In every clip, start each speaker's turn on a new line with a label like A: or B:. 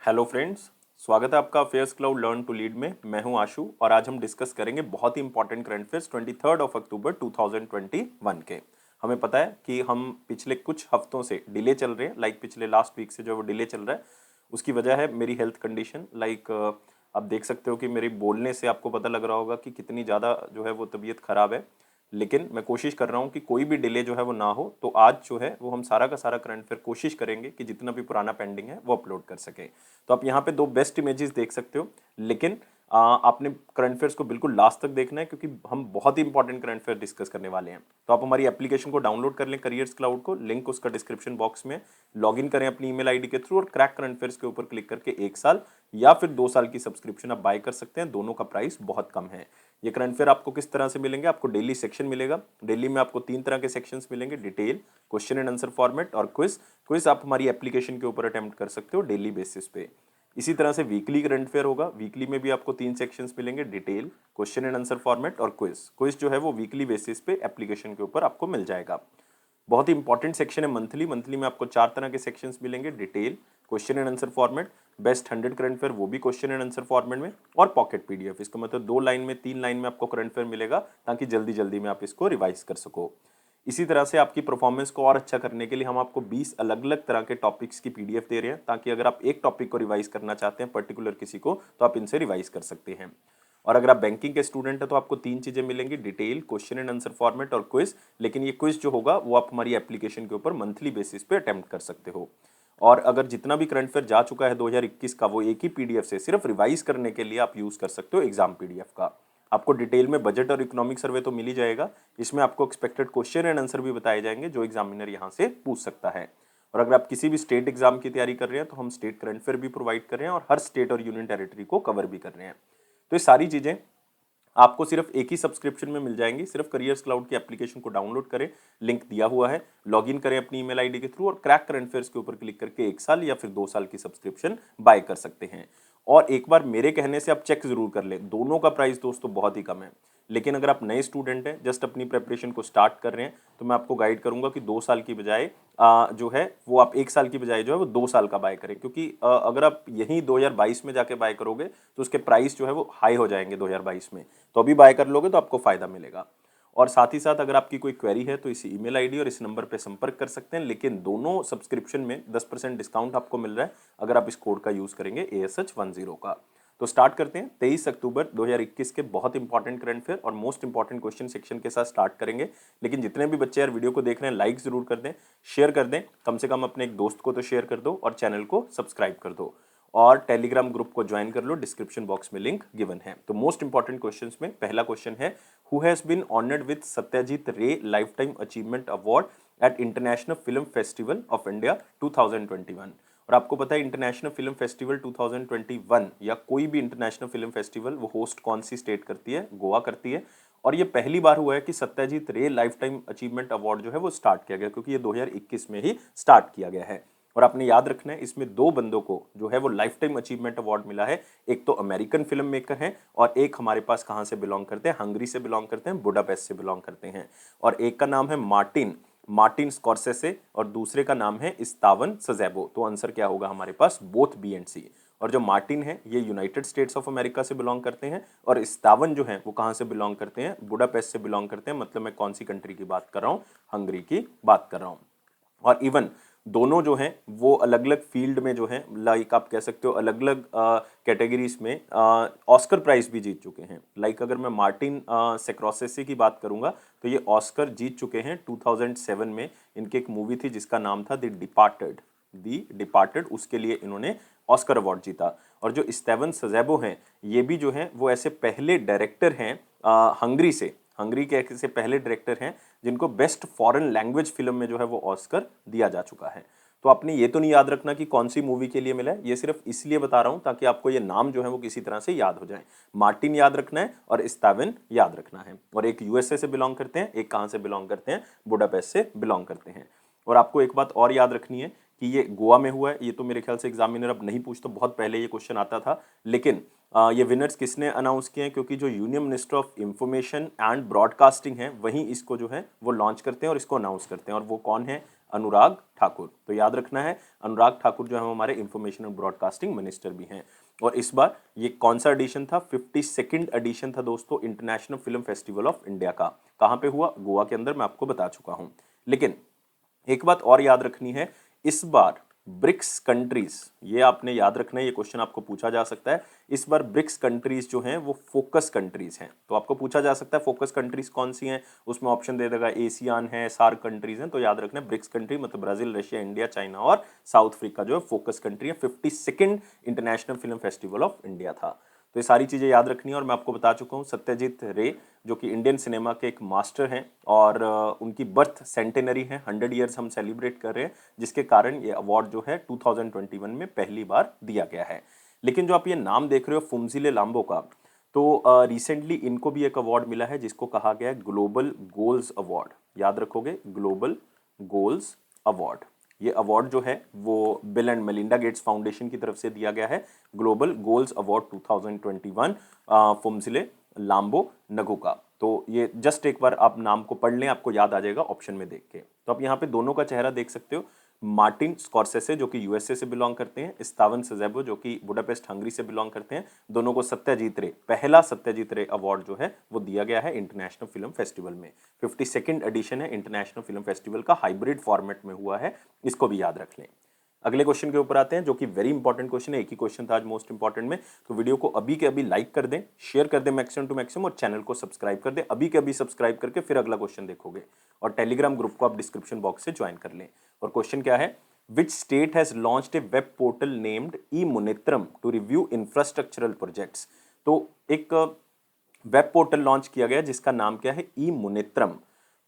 A: Hello friends, स्वागत है आपका affairs cloud learn to lead में। मैं हूं आशु और आज हम डिस्कस करेंगे बहुत ही इंपॉर्टेंट करंट अफेयर्स 23 अक्टूबर 2021 के। हमें पता है कि हम पिछले कुछ हफ्तों से डिले चल रहे हैं, पिछले लास्ट वीक से जो वो डिले चल रहा है उसकी वजह है मेरी हेल्थ कंडीशन। आप देख सकते हो कि मेरे बोलने से आपको पता लग रहा होगा कि कितनी ज़्यादा जो है वो तबीयत खराब है, लेकिन मैं कोशिश कर रहा हूँ कि कोई भी डिले जो है वो ना हो। तो आज जो है वो हम सारा का सारा करंट अफेयर कोशिश करेंगे कि जितना भी पुराना पेंडिंग है वो अपलोड कर सके। तो आप यहाँ पे दो बेस्ट इमेजेस देख सकते हो, लेकिन आपने करंट अफेयर्स को बिल्कुल लास्ट तक देखना है क्योंकि हम बहुत ही इंपॉर्टेंट करंट अफेयर डिस्कस करने वाले हैं। तो आप हमारी एप्लीकेशन को डाउनलोड कर लें, करियर्स क्लाउड को, लिंक उसका डिस्क्रिप्शन बॉक्स में। लॉगिन करें अपनी ईमेल आईडी के थ्रू और क्रैक करंट अफेयर्स के ऊपर क्लिक करके 1 साल या फिर 2 साल की सब्सक्रिप्शन आप बाय कर सकते हैं। दोनों का प्राइस बहुत कम है। ये करंट अफेयर आपको किस तरह से मिलेंगे? आपको डेली सेक्शन मिलेगा। डेली में आपको 3 तरह के सेक्शंस मिलेंगे: detail, question and answer format और क्विज। क्विज आप हमारी एप्लीकेशन के ऊपर अटेम्प्ट कर सकते हो डेली बेसिस पे। इसी तरह से वीकली करंट अफेयर होगा। वीकली में भी आपको 3 सेक्शंस मिलेंगे: detail, question and answer format और क्विज। क्विज जो है वो वीकली बेसिस पे एप्लीकेशन के ऊपर आपको मिल जाएगा। बहुत ही इंपॉर्टेंट सेक्शन है मंथली। मंथली में आपको 4 तरह के सेक्शंस मिलेंगे: detail, question and answer format, best 100 current affair वो भी क्वेश्चन एंड आंसर फॉर्मेट में, और पॉकेट पीडीएफ। इसका मतलब 2 लाइन में 3 लाइन में आपको करंट अफेयर मिलेगा ताकि जल्दी जल्दी में आप इसको रिवाइज कर सको। इसी तरह से आपकी परफॉर्मेंस को और अच्छा करने के लिए हम आपको 20 अलग अलग तरह के टॉपिक्स की पीडीएफ दे रहे हैं, ताकि अगर आप एक टॉपिक को रिवाइज करना चाहते हैं पर्टिकुलर किसी को, तो आप इनसे रिवाइज कर सकते हैं। और अगर आप बैंकिंग के स्टूडेंट हैं तो आपको 3 चीजें मिलेंगी: detail, question and answer format और क्विज। लेकिन ये क्विज जो होगा वो आप हमारी एप्लीकेशन के ऊपर मंथली बेसिस पे अटेम्प्ट कर सकते हो। और अगर जितना भी करंट अफेयर जा चुका है 2021 का, वो एक ही पीडीएफ से सिर्फ रिवाइज करने के लिए आप यूज कर सकते हो एग्जाम पीडीएफ का। आपको डिटेल में बजट और इकोनॉमिक सर्वे तो मिल ही जाएगा। इसमें आपको एक्सपेक्टेड क्वेश्चन एंड आंसर भी बताए जाएंगे जो एग्जामिनर यहाँ से पूछ सकता है। और अगर आप किसी भी स्टेट एग्जाम की तैयारी कर रहे हैं तो हम स्टेट करंट अफेयर भी प्रोवाइड कर रहे हैं और हर स्टेट और यूनियन टेरिटरी को कवर भी कर रहे हैं। तो ये सारी चीजें आपको सिर्फ एक ही सब्सक्रिप्शन में मिल जाएंगी। सिर्फ करियर्स क्लाउड की एप्लीकेशन को डाउनलोड करें, लिंक दिया हुआ है, लॉगिन करें अपनी ईमेल आईडी के थ्रू और क्रैक करंट अफेयर्स के ऊपर क्लिक करके 1 साल या फिर 2 साल की सब्सक्रिप्शन बाय कर सकते हैं। और एक बार मेरे कहने से आप चेक जरूर कर लें, दोनों का प्राइस दोस्तों बहुत ही कम है। लेकिन अगर आप नए स्टूडेंट हैं, जस्ट अपनी प्रेपरेशन को स्टार्ट कर रहे हैं, तो मैं आपको गाइड करूंगा कि 2 साल की बजाय जो है वो आप 1 साल की बजाय जो है वो 2 साल का बाय करें। क्योंकि अगर आप यही 2022 में जाके बाय करोगे तो उसके प्राइस जो है वो हाई हो जाएंगे 2022 में। तो अभी बाय कर लोगे तो आपको फायदा मिलेगा। और साथ ही साथ अगर आपकी कोई क्वेरी है तो इसी ईमेल आईडी और इस नंबर पे संपर्क कर सकते हैं। लेकिन दोनों सब्सक्रिप्शन में 10% डिस्काउंट आपको मिल रहा है अगर आप इस कोड का यूज करेंगे ASH10 का। तो स्टार्ट करते हैं 23 अक्टूबर 2021 के बहुत इंपॉर्टेंट करंट अफेयर और मोस्ट इंपॉर्टेंट क्वेश्चन सेक्शन के साथ स्टार्ट करेंगे। लेकिन जितने भी बच्चे यार वीडियो को देख रहे हैं, लाइक जरूर कर दें, शेयर कर दें, कम से कम अपने एक दोस्त को तो शेयर कर दो और चैनल को सब्सक्राइब कर दो। और टेलीग्राम ग्रुप को ज्वाइन कर लो, डिस्क्रिप्शन बॉक्स में लिंक गिवन है। तो मोस्ट इंपॉर्टेंट क्वेश्चंस में पहला क्वेश्चन है: who has been honoured with Satyajit Ray lifetime achievement award at international film festival of India 2021। और आपको पता है इंटरनेशनल फिल्म फेस्टिवल 2021 या कोई भी इंटरनेशनल फिल्म फेस्टिवल वो होस्ट कौन सी स्टेट करती है? गोवा करती है। और ये पहली बार हुआ है कि Satyajit Ray lifetime achievement award जो है वो स्टार्ट किया गया, क्योंकि ये 2021 में ही स्टार्ट किया गया है। और आपने याद रखना है, इसमें 2 बंदों को जो है वो लाइफ टाइम अचीवमेंट अवार्ड मिला है। एक तो अमेरिकन फिल्म मेकर हैं और एक हमारे पास कहां से बिलोंग करते हैं? हंगरी से बिलोंग करते हैं, बुडापेस्ट से बिलोंग करते हैं। और एक का नाम है मार्टिन मार्टिन स्कॉर्सेसे और दूसरे का नाम है इस्तावन सजैबो। तो आंसर क्या होगा हमारे पास? बोथ बी एंड सी। और जो मार्टिन है ये यूनाइटेड स्टेट्स ऑफ अमेरिका से बिलोंग करते हैं और इस्तावन जो है वो कहां से बिलोंग करते हैं? बुडापेस्ट से बिलोंग करते हैं। मतलब मैं कौन सी कंट्री की बात कर रहा हूं? हंगरी की बात कर रहा हूं। और इवन दोनों जो हैं वो अलग अलग फील्ड में जो हैं, आप कह सकते हो अलग अलग कैटेगरीज में ऑस्कर प्राइज भी जीत चुके हैं। अगर मैं मार्टिन सेक्रोसेसी की बात करूंगा तो ये ऑस्कर जीत चुके हैं 2007 में। इनकी एक मूवी थी जिसका नाम था द डिपार्टेड, उसके लिए इन्होंने ऑस्कर अवार्ड जीता। और जो स्टेवन सजैबो हैं ये भी जो हैं वो ऐसे पहले डायरेक्टर हैं हंगरी के ऐसे पहले डायरेक्टर हैं जिनको बेस्ट फॉरेन लैंग्वेज फिल्म में जो है वो ऑस्कर दिया जा चुका है। तो आपने ये तो नहीं याद रखना कि कौन सी मूवी के लिए मिला है, ये सिर्फ इसलिए बता रहा हूं ताकि आपको ये नाम जो है वो किसी तरह से याद हो जाए। मार्टिन याद रखना है और स्टेवन याद रखना है। और एक यूएसए से बिलोंग करते हैं, एक कहां से बिलोंग करते हैं? बुडापेस्ट से बिलोंग करते हैं। और आपको एक बात और याद रखनी है कि ये गोवा में हुआ है। ये तो मेरे ख्याल से एग्जामिनर अब नहीं पूछता, बहुत पहले ये क्वेश्चन आता था। लेकिन ये विनर्स किसने अनाउंस किए हैं? क्योंकि जो union minister of information and broadcasting है वहीं इसको जो है वो लॉन्च करते हैं और इसको अनाउंस करते हैं। और वो कौन है? अनुराग ठाकुर। तो याद रखना है, अनुराग ठाकुर जो है हमारे इंफॉर्मेशन एंड ब्रॉडकास्टिंग मिनिस्टर भी हैं। और इस बार ये कौन सा एडिशन था? 52nd एडिशन था दोस्तों international film festival of India का। कहां पे हुआ? गोवा के अंदर, मैं आपको बता चुका हूं। लेकिन एक बात और याद रखनी है, इस बार ब्रिक्स कंट्रीज, ये आपने याद रखना है, ये क्वेश्चन आपको पूछा जा सकता है। इस बार ब्रिक्स कंट्रीज जो हैं वो फोकस कंट्रीज हैं। तो आपको पूछा जा सकता है फोकस कंट्रीज कौन सी हैं, उसमें ऑप्शन दे देगा एशियान है, सार्क कंट्रीज हैं। तो याद रखना है ब्रिक्स कंट्री मतलब ब्राजील, रशिया, इंडिया, चाइना और साउथ अफ्रीका जो है फोकस कंट्री है। 52nd international film festival of India था। तो ये सारी चीज़ें याद रखनी है। और मैं आपको बता चुका हूँ सत्यजीत रे जो कि इंडियन सिनेमा के एक मास्टर हैं और उनकी बर्थ सेंटेनरी है, 100 ईयर्स हम सेलिब्रेट कर रहे हैं, जिसके कारण ये अवार्ड जो है 2021 में पहली बार दिया गया है। लेकिन जो आप ये नाम देख रहे हो फुमजिले लांबो का, तो रिसेंटली इनको भी एक अवार्ड मिला है जिसको कहा गया है ग्लोबल गोल्स अवार्ड। याद रखोगे, ग्लोबल गोल्स अवार्ड। ये अवार्ड जो है वो bill and Melinda Gates foundation की तरफ से दिया गया है, ग्लोबल गोल्स अवार्ड 2021 फुमजिले लांबो नगु का। तो ये जस्ट एक बार आप नाम को पढ़ लें, आपको याद आ जाएगा ऑप्शन में देख के। तो आप यहाँ पे दोनों का चेहरा देख सकते हो, मार्टिन स्कॉर्सेसे जो कि यूएसए से बिलोंग करते हैं, स्तावन सजेबो जो कि बुडापेस्ट हंगरी से बिलोंग करते हैं। दोनों को सत्यजीत रे, पहला सत्यजीत रे अवार्ड जो है वो दिया गया है इंटरनेशनल फिल्म फेस्टिवल में। 52nd एडिशन है इंटरनेशनल फिल्म फेस्टिवल का, हाइब्रिड फॉर्मेट में हुआ है, इसको भी याद रख लें। अगले क्वेश्चन के ऊपर आते हैं जो कि वेरी इंपॉर्टेंट क्वेश्चन है, एक ही क्वेश्चन था आज मोस्ट इंपॉर्टेंट में। तो वीडियो को अभी के अभी लाइक कर दें, शेयर कर दें मैक्सिमम टू मैक्सिमम, और चैनल को सब्सक्राइब कर दें अभी के अभी सब्सक्राइब करके, फिर अगला क्वेश्चन देखोगे। और टेलीग्राम ग्रुप को आप डिस्क्रिप्शन बॉक्स से ज्वाइन कर लें। और क्वेश्चन क्या है? Which state has launched a web portal named E Munnetram to review infrastructural projects. तो एक वेब पोर्टल लॉन्च किया गया जिसका नाम क्या है? ई मुनित्रम।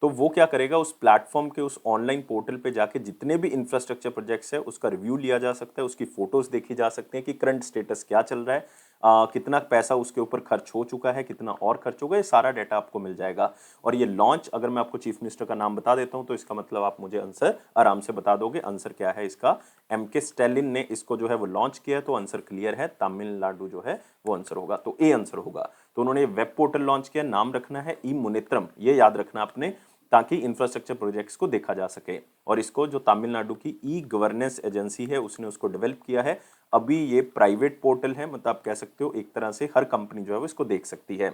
A: तो वो क्या करेगा, उस प्लेटफॉर्म के उस ऑनलाइन पोर्टल पे जाके जितने भी इंफ्रास्ट्रक्चर प्रोजेक्ट्स है उसका रिव्यू लिया जा सकता है, उसकी फोटोज देखी जा सकते हैं कि करंट स्टेटस क्या चल रहा है, कितना पैसा उसके ऊपर खर्च हो चुका है, कितना और खर्च होगा, ये सारा डाटा आपको मिल जाएगा। और ये लॉन्च, अगर मैं आपको चीफ मिनिस्टर का नाम बता देता हूं तो इसका मतलब आप मुझे आंसर आराम से बता दोगे। आंसर क्या है इसका? एमके स्टैलिन ने इसको जो है वो लॉन्च किया है, तो आंसर क्लियर है, तमिलनाडु जो है वो आंसर होगा। तो ए आंसर होगा। तो उन्होंने वेब पोर्टल लॉन्च किया, नाम रखना है ई मुनित्रम, ये याद रखना आपने, ताकि इंफ्रास्ट्रक्चर प्रोजेक्ट्स को देखा जा सके। और इसको जो तमिलनाडु की ई गवर्नेंस एजेंसी है उसने उसको डेवलप किया है। अभी ये प्राइवेट पोर्टल है, मतलब आप कह सकते हो एक तरह से हर कंपनी जो है वो इसको देख सकती है।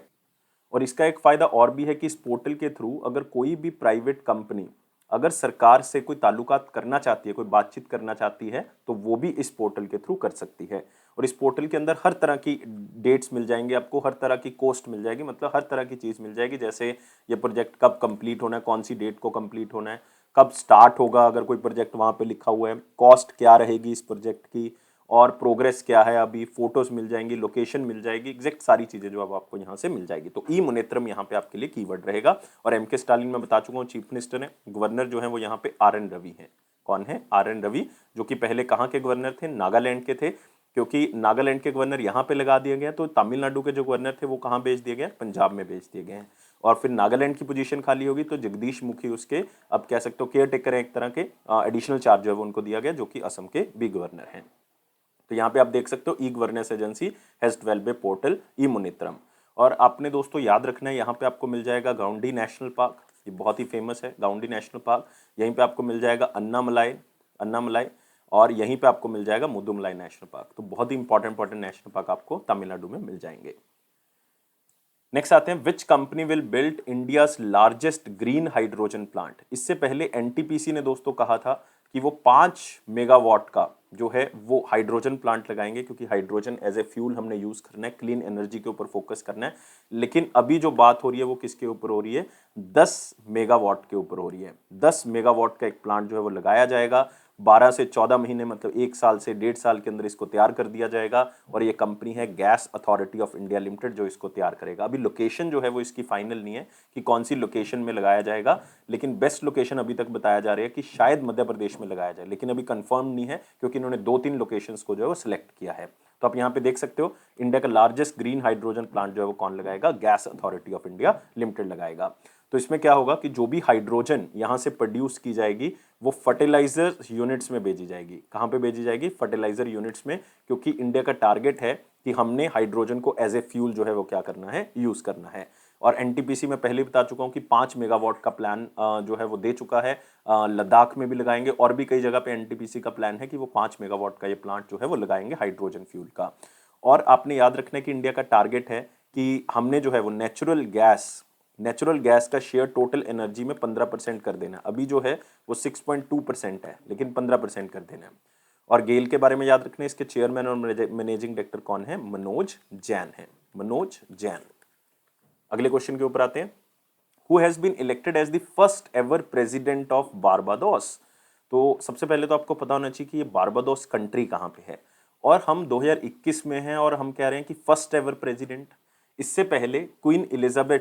A: और इसका एक फायदा और भी है कि इस पोर्टल के थ्रू अगर कोई भी प्राइवेट कंपनी अगर सरकार से कोई ताल्लुकात करना चाहती है, कोई बातचीत करना चाहती है, तो वो भी इस पोर्टल के थ्रू कर सकती है। और इस पोर्टल के अंदर हर तरह की डेट्स मिल जाएंगे आपको, हर तरह की कॉस्ट मिल जाएगी, मतलब हर तरह की चीज़ मिल जाएगी। जैसे ये प्रोजेक्ट कब कंप्लीट होना है, कौन सी डेट को कंप्लीट होना है, कब स्टार्ट होगा, अगर कोई प्रोजेक्ट वहाँ पे लिखा हुआ है, कॉस्ट क्या रहेगी इस प्रोजेक्ट की, और प्रोग्रेस क्या है, अभी फोटोज मिल जाएंगी, लोकेशन मिल जाएगी, एग्जैक्ट सारी चीजें जो अब आपको यहाँ से मिल जाएगी। तो ई मुनेत्रम यहाँ पे आपके लिए कीवर्ड रहेगा। और एमके स्टालिन मैं बता चुका हूँ चीफ मिनिस्टर है। गवर्नर जो है वो यहाँ पे आर एन रवि है। कौन है? आर एन रवि, जो कि पहले कहाँ के गवर्नर थे? नागालैंड के थे। क्योंकि नागालैंड के गवर्नर यहाँ पे लगा दिए गए, तो तमिलनाडु के जो गवर्नर थे वो कहाँ भेज दिए गए? पंजाब में भेज दिए गए हैं। और फिर नागालैंड की पोजीशन खाली होगी तो जगदीश मुखी उसके, अब कह सकते हो केयर टेकर है एक तरह के, एडिशनल चार्ज जो है वो उनको दिया गया, जो कि असम के भी गवर्नर हैं। तो यहाँ पे आप देख सकते हो E governance agency has developed a portal E Munnetram. और आपने दोस्तों याद रखना है, यहाँ पे आपको मिल जाएगा गाउंडी नेशनल पार्क, ये बहुत ही फेमस है गाउंडी नेशनल पार्क। यहीं पे आपको मिल जाएगा अन्नामलाई, अन्नामलाई, और यहीं पे आपको मिल जाएगा मुदुमलाई नेशनल पार्क। तो बहुत ही इंपॉर्टेंट नेशनल पार्क आपको तमिलनाडु में मिल जाएंगे। नेक्स्ट आते हैं, which company will build India's largest green hydrogen plant. इससे पहले एनटीपीसी ने दोस्तों कहा था कि वो 5 मेगावाट का जो है वो हाइड्रोजन प्लांट लगाएंगे, क्योंकि हाइड्रोजन एज ए फ्यूल हमने यूज करना है, क्लीन एनर्जी के ऊपर फोकस करना है। लेकिन अभी जो बात हो रही है वो किसके ऊपर हो रही है? 10 मेगावाट के ऊपर हो रही है। 10 मेगावाट का एक प्लांट जो है वो लगाया जाएगा। 12 से 14 महीने, मतलब 1 साल से 1.5 साल के अंदर इसको तैयार कर दिया जाएगा। और ये कंपनी है gas authority of India limited जो इसको तैयार करेगा। अभी लोकेशन जो है वो इसकी फाइनल नहीं है कि कौन सी लोकेशन में लगाया जाएगा, लेकिन बेस्ट लोकेशन अभी तक बताया जा रहा है कि शायद मध्य प्रदेश में लगाया जाए, लेकिन अभी कंफर्म नहीं है क्योंकि इन्होंने 2-3 लोकेशंस को जो है वो सिलेक्ट किया है। तो आप यहाँ पे देख सकते हो इंडिया का लार्जेस्ट ग्रीन हाइड्रोजन प्लांट जो है वो कौन लगाएगा? Gas authority of India limited लगाएगा। तो इसमें क्या होगा कि जो भी हाइड्रोजन यहां से प्रोड्यूस की जाएगी वो फर्टिलाइजर यूनिट्स में भेजी जाएगी। कहां पे भेजी जाएगी? फर्टिलाइजर यूनिट्स में, क्योंकि इंडिया का टारगेट है कि हमने हाइड्रोजन को एज ए फ्यूल जो है वो क्या करना है? यूज करना है। और एनटीपीसी में पहले बता चुका हूं कि 5 मेगावाट का प्लान जो है वो दे चुका है। लद्दाख में भी लगाएंगे और भी कई जगह पे एनटीपीसी का प्लान है कि वो 5 मेगावाट का ये प्लांट जो है वो लगाएंगे हाइड्रोजन फ्यूल का। और आपने याद रखना है कि इंडिया का टारगेट है कि हमने जो है वो नेचुरल गैस का शेयर टोटल एनर्जी में 15% कर देना। अभी जो है वो 6.2% है, लेकिन 15% कर देना है। और गेल के बारे में याद रखना है, इसके चेयरमैन और मैनेजिंग डायरेक्टर कौन है? मनोज जैन है, मनोज जैन। अगले क्वेश्चन के ऊपर आते हैं। Who has been elected as the first ever president of Barbados? तो सबसे पहले तो आपको पता होना चाहिए कि ये बारबाडोस कंट्री कहाँ पे है, और हम 2021 में हैं और हम कह रहे हैं कि फर्स्ट एवर प्रेसिडेंट। इससे पहले क्वीन इलिजाबेथ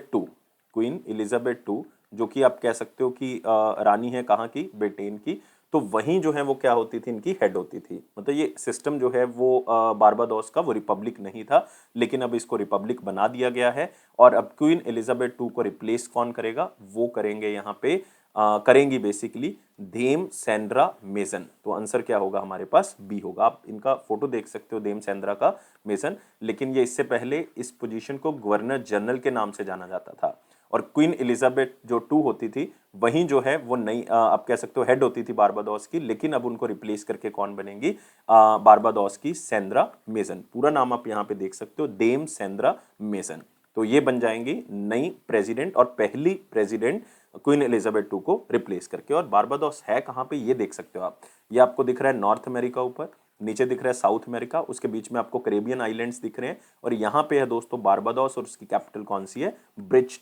A: टू जो कि आप कह सकते हो कि रानी है कहाँ की? ब्रिटेन की। तो वहीं जो है वो क्या होती थी? इनकी हेड होती थी। मतलब ये सिस्टम जो है वो बारबाडोस का वो रिपब्लिक नहीं था, लेकिन अब इसको रिपब्लिक बना दिया गया है। और अब क्वीन इलिजाबेथ टू को रिप्लेस कौन करेगा? वो करेंगे यहाँ पे करेंगी बेसिकली देम सेंड्रा मेसन। तो आंसर क्या होगा हमारे पास? बी होगा। आप इनका फोटो देख सकते हो देम सेंड्रा का मेसन, लेकिन ये इससे पहले इस पोजीशन को गवर्नर जनरल के नाम से जाना जाता था। और क्वीन इलिजाबेथ जो टू होती थी वहीं जो है वो नई आप कह सकते हो हेड होती थी बारबाडोस की, लेकिन अब उनको रिप्लेस करके कौन बनेंगी? बारबाडोस की सेंड्रा मेसन। पूरा नाम आप यहाँ पे देख सकते हो, देम सेंड्रा मेसन। तो ये बन जाएंगी नई प्रेसिडेंट और पहली प्रेसिडेंट क्वीन एलिजाबेथ टू को रिप्लेस करके। और बारबाडोस है कहाँ पे ये देख सकते हो आप। ये आपको दिख रहा है नॉर्थ अमेरिका ऊपर, नीचे दिख रहा है साउथ अमेरिका, उसके बीच में आपको कैरेबियन आइलैंड्स दिख रहे हैं, और यहाँ पे है दोस्तों बारबाडोस और उसकी कैपिटल कौन सी है? Bridge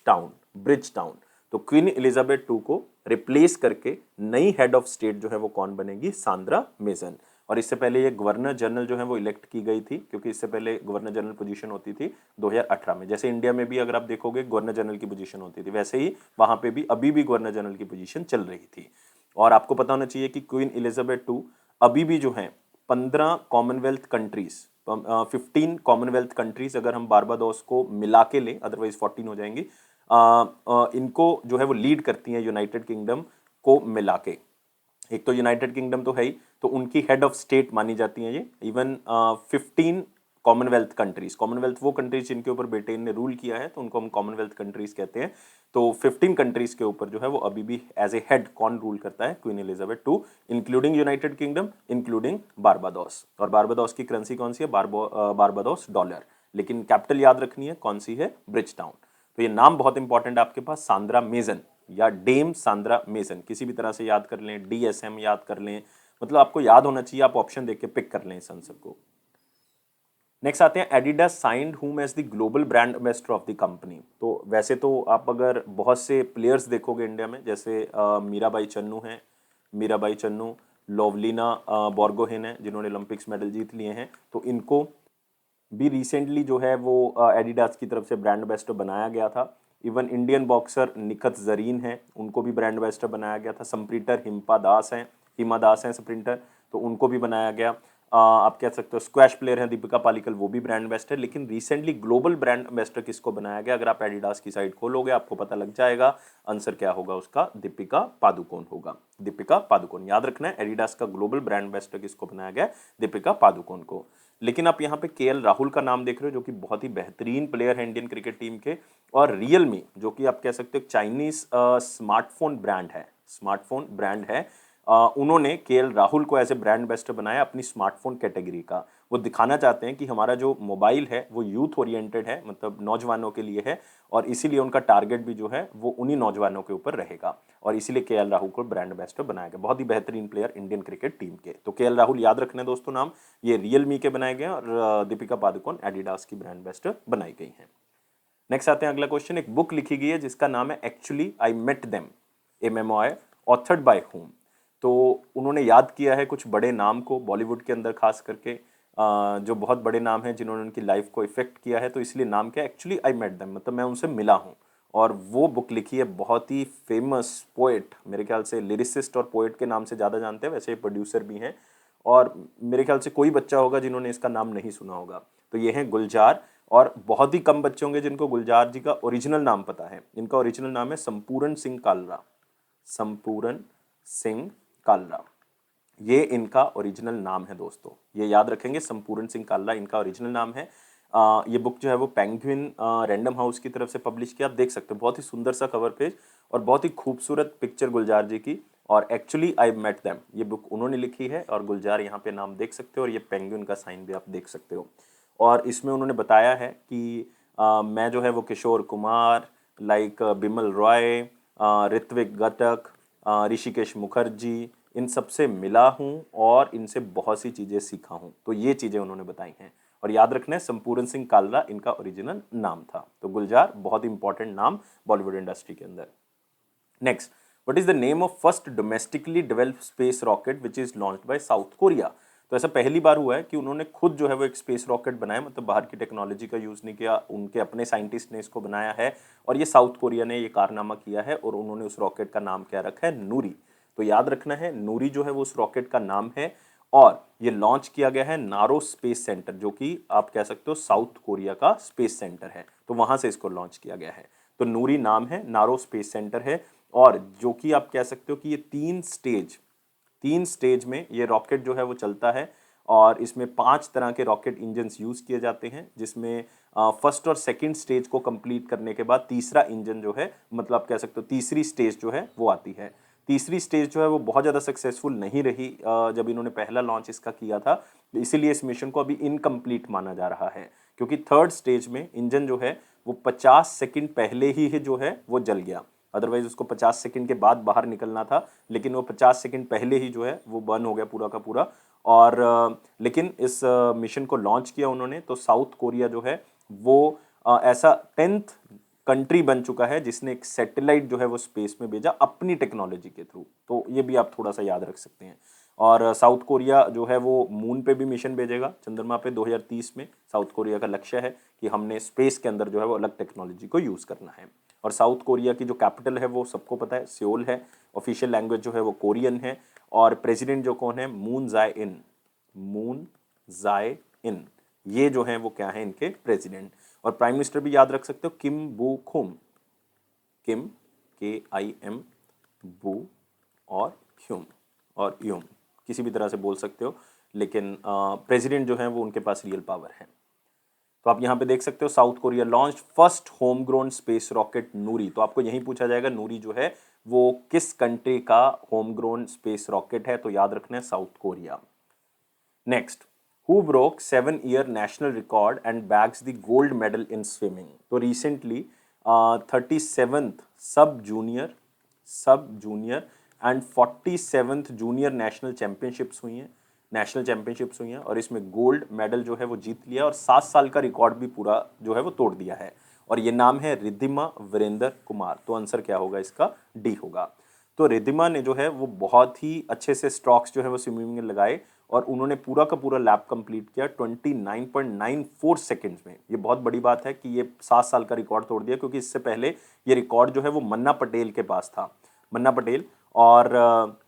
A: town. तो क्वीन एलिजाबेथ टू को रिप्लेस करके नई हेड ऑफ स्टेट जो है वो कौन बनेगी? Sandra mason. और इससे पहले ये गवर्नर जनरल जो है वो इलेक्ट की गई थी, क्योंकि इससे पहले गवर्नर जनरल पोजीशन होती थी 2018 में। जैसे इंडिया में भी अगर आप देखोगे गवर्नर जनरल की पोजीशन होती थी, वैसे ही वहां पे भी अभी भी गवर्नर जनरल की पोजीशन चल रही थी। और आपको पता होना चाहिए कि क्वीन एलिजाबेथ टू अभी भी जो है 15 कॉमनवेल्थ कंट्रीज 15 कॉमनवेल्थ कंट्रीज अगर हम बारबाडोस को मिला के लें, अदरवाइज 14 हो जाएंगी, इनको जो है वो लीड करती हैं यूनाइटेड किंगडम को मिला के। एक तो यूनाइटेड किंगडम तो है ही, तो उनकी हेड ऑफ स्टेट मानी जाती है ये। इवन 15 कॉमनवेल्थ कंट्रीज, कॉमनवेल्थ वो कंट्रीज जिनके ऊपर ब्रिटेन ने रूल किया है तो उनको हम कॉमनवेल्थ कंट्रीज कहते हैं। तो 15 कंट्रीज के ऊपर जो है वो अभी भी एज ए हेड कौन रूल करता है? Queen Elizabeth two, including United kingdom, including Barbados. और बारबाडोस की करेंसी कौन सी है? Barbados dollar. लेकिन कैपिटल याद रखनी है कौन सी है? Bridge town. तो ये नाम बहुत इंपॉर्टेंट है आपके पास, सांद्रा मेसन या डेम सांद्रा मेसन, किसी भी तरह से याद कर लें, डीएसएम याद कर लें, मतलब आपको याद होना चाहिए, आप ऑप्शन देख के पिक कर लें इस आंसर को। नेक्स्ट आते हैं, एडिडास साइंड हुम as the global brand ambassador of the company. तो वैसे तो आप अगर बहुत से प्लेयर्स देखोगे इंडिया में, जैसे मीराबाई चन्नू हैं, मीराबाई चन्नू, लोवलीना बोर्गोहेन है जिन्होंने ओलंपिक्स मेडल जीत लिए हैं, तो इनको भी रिसेंटली जो है वो एडिडास की तरफ से ब्रांड एम्बेसडर बनाया गया था। Even Indian boxer Nikhat Zareen है, उनको भी ब्रांड एम्बेसडर बनाया गया था। स्प्रिंटर हिमा दास हैं स्प्रिंटर, तो उनको भी बनाया गया। आप कह सकते हो स्क्वैश प्लेयर हैं दीपिका पालिकल, वो भी ब्रांड एम्बेसडर। लेकिन रिसेंटली ग्लोबल ब्रांड एम्बेसडर किसको बनाया गया? अगर आप एडिडास की साइट खोलोगे आपको पता लग जाएगा, आंसर क्या होगा उसका? दीपिका पादुकोण होगा। दीपिका पादुकोण याद रखना है, एडिडास का ग्लोबल ब्रांड एम्बेसडर किसको बनाया गया? दीपिका पादुकोण को। लेकिन आप यहाँ पे केएल राहुल का नाम देख रहे हो, जो कि बहुत ही बेहतरीन प्लेयर है इंडियन क्रिकेट टीम के। और रियलमी जो कि आप कह सकते हो चाइनीज स्मार्टफोन ब्रांड है, उन्होंने केएल राहुल को एज ए ब्रांड एम्बेसडर बनाया अपनी स्मार्टफोन कैटेगरी का। वो दिखाना चाहते हैं कि हमारा जो मोबाइल है वो यूथ ओरिएंटेड है, मतलब नौजवानों के लिए है, और इसीलिए उनका टारगेट भी जो है वो उन्हीं नौजवानों के ऊपर रहेगा, और इसीलिए केएल राहुल को ब्रांड एम्बेसडर बनाया गया। बहुत ही बेहतरीन प्लेयर इंडियन क्रिकेट टीम के। तो केएल राहुल याद रखना दोस्तों नाम, ये रियलमी के बनाए गए, और दीपिका पादुकोण एडिडास की ब्रांड एम्बेसडर बनाई गई हैं। नेक्स्ट आते हैं अगला क्वेश्चन। एक बुक लिखी गई है जिसका नाम है actually I met them, a memoir, authored by हुम। तो उन्होंने याद किया है कुछ बड़े नाम को बॉलीवुड के अंदर, खास करके जो बहुत बड़े नाम हैं जिन्होंने उनकी लाइफ को इफेक्ट किया है। तो इसलिए नाम क्या है? एक्चुअली आई मेट देम, मतलब मैं उनसे मिला हूँ। और वो बुक लिखी है बहुत ही फेमस पोएट, मेरे ख्याल से लिरिसिस्ट और पोएट के नाम से ज़्यादा जानते हैं, वैसे प्रोड्यूसर भी हैं, और मेरे ख्याल से कोई बच्चा होगा जिन्होंने इसका नाम नहीं सुना होगा। तो ये हैं गुलजार, और बहुत ही कम बच्चे होंगे जिनको गुलजार जी का ओरिजिनल नाम पता है। इनका ओरिजिनल नाम है संपूर्ण सिंह कालरा, संपूर्ण सिंह कालरा, ये इनका ओरिजिनल नाम है दोस्तों, ये याद रखेंगे, संपूर्ण सिंह कालरा इनका ओरिजिनल नाम है। ये बुक जो है वो पेंगुइन रैंडम हाउस की तरफ से पब्लिश किया। आप देख सकते हो बहुत ही सुंदर सा कवर पेज और बहुत ही खूबसूरत पिक्चर गुलजार जी की। और एक्चुअली आई मेट देम, ये बुक उन्होंने लिखी है और गुलजार यहाँ पे नाम देख सकते हो और ये पेंगुइन का साइन भी आप देख सकते हो। और इसमें उन्होंने बताया है कि मैं जो है वो किशोर कुमार, लाइक बिमल रॉय, ऋत्विक घटक, ऋषिकेश मुखर्जी, इन सबसे मिला हूँ और इनसे बहुत सी चीज़ें सीखा हूँ। तो ये चीज़ें उन्होंने बताई हैं। और याद रखना है संपूर्ण सिंह कालरा इनका ओरिजिनल नाम था। तो गुलजार बहुत इंपॉर्टेंट नाम बॉलीवुड इंडस्ट्री के अंदर। Next, what is the name of first domestically developed space rocket which is launched by south Korea. तो ऐसा पहली बार हुआ है कि उन्होंने खुद जो है वो एक स्पेस रॉकेट बनाया, मतलब बाहर की टेक्नोलॉजी का यूज़ नहीं किया, उनके अपने साइंटिस्ट ने इसको बनाया है और ये साउथ कोरिया ने ये कारनामा किया है और उन्होंने उस रॉकेट का नाम क्या रखा है, नूरी। तो याद रखना है नूरी जो है वो उस रॉकेट का नाम है और ये लॉन्च किया गया है नारो स्पेस सेंटर, जो कि आप कह सकते हो साउथ कोरिया का स्पेस सेंटर है, तो वहां से इसको लॉन्च किया गया है। तो नूरी नाम है, नारो स्पेस सेंटर है और जो कि आप कह सकते हो कि ये तीन स्टेज में ये रॉकेट जो है वो चलता है और इसमें 5 तरह के रॉकेट इंजन्स यूज किए जाते हैं, जिसमें फर्स्ट और सेकंड स्टेज को कंप्लीट करने के बाद तीसरा इंजन जो है, मतलब आप कह सकते हो तीसरी स्टेज जो है वो आती है। तीसरी स्टेज जो है वो बहुत ज़्यादा सक्सेसफुल नहीं रही जब इन्होंने पहला लॉन्च इसका किया था, तो इसीलिए इस मिशन को अभी इनकम्प्लीट माना जा रहा है, क्योंकि थर्ड स्टेज में इंजन जो है वो 50 सेकंड पहले ही जो है वो जल गया। अदरवाइज उसको 50 सेकंड के बाद बाहर निकलना था, लेकिन वो 50 सेकंड पहले ही जो है वो बर्न हो गया पूरा का पूरा। और लेकिन इस मिशन को लॉन्च किया उन्होंने, तो साउथ कोरिया जो है वो ऐसा 10th कंट्री बन चुका है जिसने एक सैटेलाइट जो है वो स्पेस में भेजा अपनी टेक्नोलॉजी के थ्रू। तो ये भी आप थोड़ा सा याद रख सकते हैं। और साउथ कोरिया जो है वो मून पे भी मिशन भेजेगा, चंद्रमा पे 2030 में। साउथ कोरिया का लक्ष्य है कि हमने स्पेस के अंदर जो है वो अलग टेक्नोलॉजी को यूज़ करना है। और साउथ कोरिया की जो कैपिटल है वो सबको पता है, सियोल है। ऑफिशियल लैंग्वेज जो है वो कोरियन है। और प्रेसिडेंट जो कौन है, मून जाए इन, मून जाए इन, ये जो है वो क्या है इनके प्रेसिडेंट। और प्राइम मिनिस्टर भी याद रख सकते हो, किम बू खुम, किम KIM, बू और ह्यूम और यूम, किसी भी तरह से बोल सकते हो, लेकिन प्रेसिडेंट जो है वो उनके पास रियल पावर है। तो आप यहाँ पे देख सकते हो South Korea launch first home grown space rocket Nuri. तो आपको यही पूछा जाएगा नूरी जो है वो किस कंट्री का होम ग्रोन स्पेस रॉकेट है, तो याद रखना है South Korea. Next, who broke 7-year national record and bags the gold medal in swimming. तो recently 37th sub junior and 47th junior national championships हुई हैं और इसमें गोल्ड मेडल जो है वो जीत लिया और 7 साल का रिकॉर्ड भी पूरा जो है वो तोड़ दिया है। और ये नाम है रिद्धिमा वीरेंद्र कुमार। तो आंसर क्या होगा इसका, डी होगा। तो रिद्धिमा ने जो है वो बहुत ही अच्छे से स्ट्रोक्स जो है वो स्विमिंग में लगाए और उन्होंने पूरा का पूरा लैप कंप्लीट किया 29.94 सेकंड्स में। ये बहुत बड़ी बात है कि ये 7 साल का रिकॉर्ड तोड़ दिया, क्योंकि इससे पहले ये रिकॉर्ड जो है वो मन्ना पटेल के पास था, मन्ना पटेल। और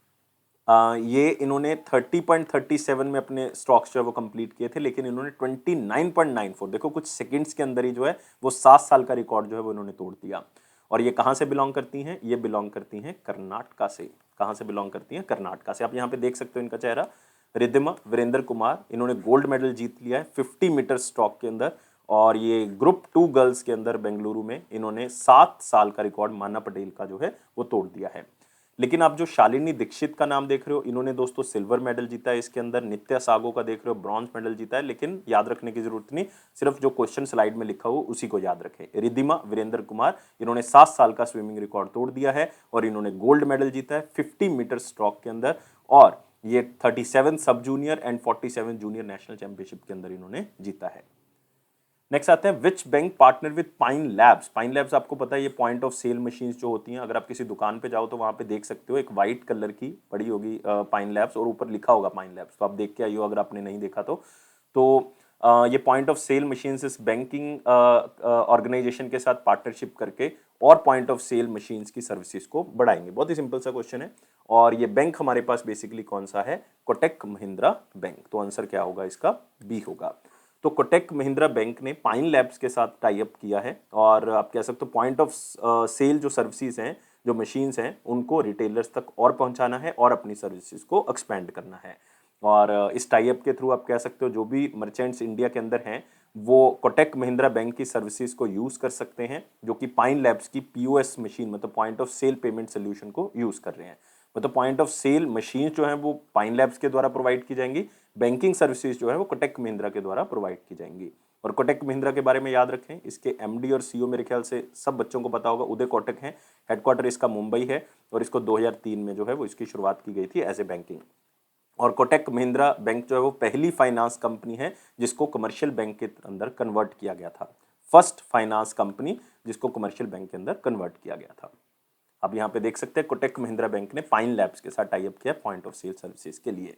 A: ये इन्होंने 30.37 में अपने स्ट्रोक्स जो है वो कंप्लीट किए थे, लेकिन इन्होंने 29.94, देखो कुछ सेकंड्स के अंदर ही जो है वो 7 साल का रिकॉर्ड जो है वो इन्होंने तोड़ दिया। और ये कहाँ से बिलोंग करती हैं, ये बिलोंग करती हैं कर्नाटका से। कहाँ से बिलोंग करती हैं, कर्नाटका से। आप यहाँ पे देख सकते हो इनका चेहरा, रिद्धिमा वीरेंद्र कुमार, इन्होंने गोल्ड मेडल जीत लिया है 50 मीटर स्ट्रोक के अंदर। और ये ग्रुप 2 गर्ल्स के अंदर बेंगलुरु में इन्होंने 7 साल का रिकॉर्ड मन्ना पटेल का जो है वो तोड़ दिया है। लेकिन आप जो शालिनी दीक्षित का नाम देख रहे हो, इन्होंने दोस्तों सिल्वर मेडल जीता है इसके अंदर। नित्या सागो का देख रहे हो, ब्रॉन्ज मेडल जीता है। लेकिन याद रखने की जरूरत नहीं, सिर्फ जो क्वेश्चन स्लाइड में लिखा हो उसी को याद रखें। रिद्धिमा वीरेंद्र कुमार, इन्होंने 7 साल का स्विमिंग रिकॉर्ड तोड़ दिया है और इन्होंने गोल्ड मेडल जीता है 50 मीटर स्ट्रोक के अंदर। और ये 37 सब junior and 47 junior national championship के अंदर इन्होंने जीता है। नेक्स्ट आते हैं, which bank partner with pine labs. Pine labs आपको पता है ये पॉइंट ऑफ सेल मशीन्स जो होती हैं, अगर आप किसी दुकान पे जाओ तो वहां पे देख सकते हो एक वाइट कलर की पड़ी होगी पाइन लैब्स और ऊपर लिखा होगा पाइन लैब्स। तो आप देख के आइयो अगर आपने नहीं देखा तो ये पॉइंट ऑफ सेल मशीन्स इस बैंकिंग ऑर्गेनाइजेशन के साथ पार्टनरशिप करके और पॉइंट ऑफ सेल मशीन्स की सर्विसेज को बढ़ाएंगे। बहुत ही सिंपल सा क्वेश्चन है। और ये बैंक हमारे पास बेसिकली कौन सा है, कोटक महिंद्रा बैंक। तो आंसर क्या होगा इसका, बी होगा। तो कोटक महिंद्रा बैंक ने पाइन लैब्स के साथ टाई अप किया है और आप कह सकते हो पॉइंट ऑफ सेल जो सर्विसेज हैं, जो मशीन्स हैं, उनको रिटेलर्स तक और पहुंचाना है और अपनी सर्विसेज को एक्सपेंड करना है। और इस टाई अप के थ्रू आप कह सकते हो जो भी मर्चेंट्स इंडिया के अंदर हैं वो कोटक महिंद्रा बैंक की सर्विसेज को यूज़ कर सकते हैं, जो कि पाइन लैब्स की पीओएस मशीन मतलब point of sale payment solution को यूज़ कर रहे हैं। मतलब पॉइंट ऑफ सेल मशीन जो है वो पाइन लैब्स के द्वारा प्रोवाइड की जाएंगी, बैंकिंग सर्विसेज जो है वो कोटक महिंद्रा के द्वारा प्रोवाइड की जाएंगी। और कोटक महिंद्रा के बारे में याद रखें, इसके एमडी और सीईओ मेरे ख्याल से सब बच्चों को पता होगा, उदय कोटक हैं। हेडक्वार्टर इसका मुंबई है और इसको 2003 में जो है वो इसकी शुरुआत की गई थी एज ए बैंकिंग। और कोटक महिंद्रा बैंक जो है वो पहली फाइनेंस कंपनी है जिसको कमर्शियल बैंक के अंदर कन्वर्ट किया गया था। फर्स्ट फाइनेंस कंपनी जिसको कमर्शियल बैंक के अंदर कन्वर्ट किया गया था। अब यहाँ पे देख सकते हैं कोटक महिंद्रा बैंक ने पाइन लैब्स के साथ टाई अप किया पॉइंट ऑफ सेल सर्विसेज के लिए।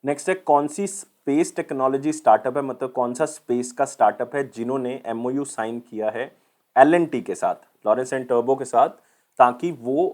A: नेक्स्ट है कौन सी स्पेस टेक्नोलॉजी स्टार्टअप है, मतलब कौन सा स्पेस का स्टार्टअप है जिन्होंने एमओयू साइन किया है एल&टी के साथ, लॉरेंस एंड टर्बो के साथ, ताकि वो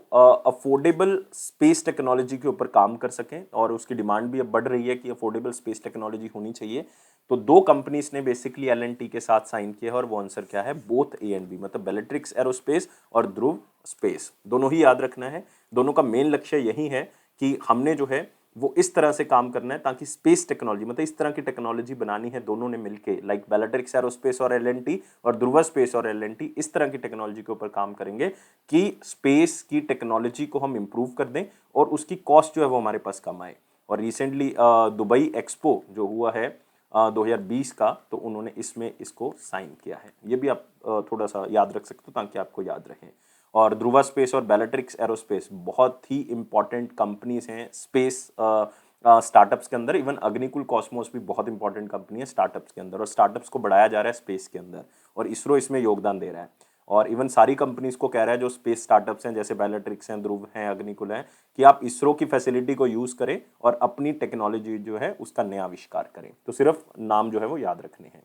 A: अफोर्डेबल स्पेस टेक्नोलॉजी के ऊपर काम कर सकें। और उसकी डिमांड भी अब बढ़ रही है कि अफोर्डेबल स्पेस टेक्नोलॉजी होनी चाहिए। तो दो कंपनीज ने बेसिकली एल&टी के साथ साइन किया है और वो आंसर क्या है, बोथ ए एंड बी, मतलब बेलेट्रिक्स एरोस्पेस और ध्रुव स्पेस, दोनों ही याद रखना है। दोनों का मेन लक्ष्य यही है कि हमने जो है वो इस तरह से काम करना है ताकि स्पेस टेक्नोलॉजी मतलब इस तरह की टेक्नोलॉजी बनानी है दोनों ने मिलके, लाइक बेलेट्रिक्स एरोस्पेस और एल&टी और ध्रुव स्पेस और एल&टी इस तरह की टेक्नोलॉजी के ऊपर काम करेंगे कि स्पेस की टेक्नोलॉजी को हम इम्प्रूव कर दें और उसकी कॉस्ट जो है वो हमारे पास कम आए। और रिसेंटली दुबई एक्सपो जो हुआ है 2020 का, तो उन्होंने इसमें इसको साइन किया है। ये भी आप थोड़ा सा याद रख सकते हो ताकि आपको याद रहे। और ध्रुवा स्पेस और बेलेट्रिक्स एरोस्पेस बहुत ही इंपॉर्टेंट कंपनीज हैं स्पेस स्टार्टअप्स के अंदर। इवन अग्निकुल कॉस्मोस भी बहुत इंपॉर्टेंट कंपनी है स्टार्टअप्स के अंदर, और स्टार्टअप्स को बढ़ाया जा रहा है स्पेस के अंदर और इसरो इसमें योगदान दे रहा है। और इवन सारी कंपनीज को कह रहा है जो स्पेस स्टार्टअप्स हैं जैसे बेलेट्रिक्स हैं, ध्रुव हैं, अग्निकुल हैं, कि आप इसरो की फैसिलिटी को यूज करें और अपनी टेक्नोलॉजी जो है उसका नया आविष्कार करें। तो सिर्फ नाम जो है वो याद रखने हैं।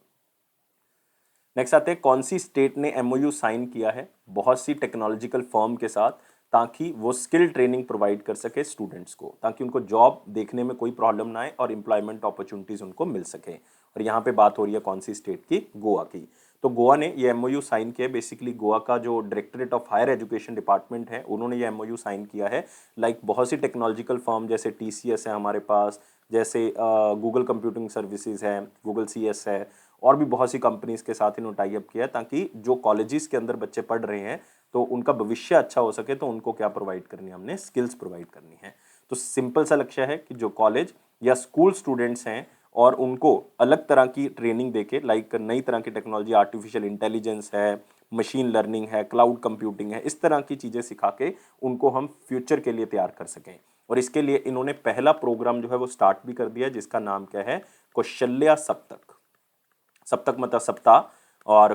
A: नेक्स्ट आते हैं कौन सी स्टेट ने एमओयू साइन किया है बहुत सी टेक्नोलॉजिकल फर्म के साथ ताकि वो स्किल ट्रेनिंग प्रोवाइड कर सके स्टूडेंट्स को, ताकि उनको जॉब देखने में कोई प्रॉब्लम ना आए और एम्प्लॉयमेंट अपॉर्चुनिटीज उनको मिल सके। और यहाँ पे बात हो रही है कौन सी स्टेट की, गोवा की। तो गोवा ने ये एमओयू साइन किया है। बेसिकली गोवा का जो directorate of higher education department है उन्होंने ये एमओयू साइन किया है। लाइक बहुत सी टेक्नोलॉजिकल फर्म जैसे टीसीएस है हमारे पास, जैसे गूगल कंप्यूटिंग सर्विसेज है, गूगल सीएस है, और भी बहुत सी कंपनीज के साथ इन्होंने टाई अप किया है ताकि जो कॉलेजेस के अंदर बच्चे पढ़ रहे हैं तो उनका भविष्य अच्छा हो सके। तो उनको क्या प्रोवाइड करनी है, हमने स्किल्स प्रोवाइड करनी है। तो सिंपल सा लक्ष्य है कि जो कॉलेज या स्कूल स्टूडेंट्स हैं और उनको अलग तरह की ट्रेनिंग देके, लाइक नई तरह की टेक्नोलॉजी, आर्टिफिशियल इंटेलिजेंस है, मशीन लर्निंग है, क्लाउड कंप्यूटिंग है, इस तरह की चीज़ें सिखा के उनको हम फ्यूचर के लिए तैयार कर सकें। और इसके लिए इन्होंने पहला प्रोग्राम जो है वो स्टार्ट भी कर दिया जिसका नाम क्या है, कौशल्या सप्तक। सप्तक मतलब सप्ताह और